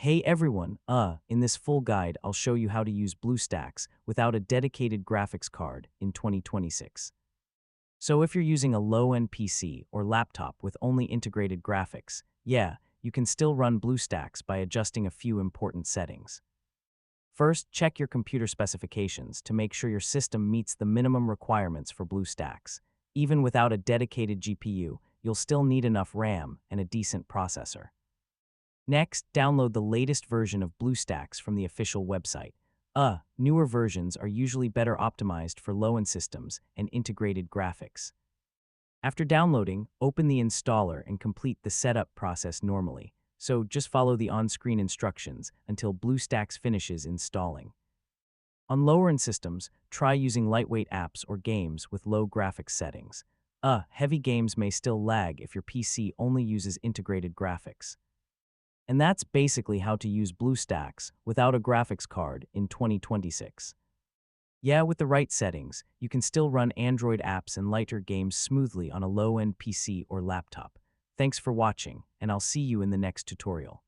Hey everyone, in this full guide, I'll show you how to use BlueStacks without a dedicated graphics card in 2026. So if you're using a low-end PC or laptop with only integrated graphics, yeah, you can still run BlueStacks by adjusting a few important settings. First, check your computer specifications to make sure your system meets the minimum requirements for BlueStacks. Even without a dedicated GPU, you'll still need enough RAM and a decent processor. Next, download the latest version of BlueStacks from the official website. Newer versions are usually better optimized for low-end systems and integrated graphics. After downloading, open the installer and complete the setup process normally. So just follow the on-screen instructions until BlueStacks finishes installing. On lower-end systems, try using lightweight apps or games with low graphics settings. Heavy games may still lag if your PC only uses integrated graphics. And that's basically how to use BlueStacks without a graphics card in 2026. Yeah, with the right settings, you can still run Android apps and lighter games smoothly on a low-end PC or laptop. Thanks for watching, and I'll see you in the next tutorial.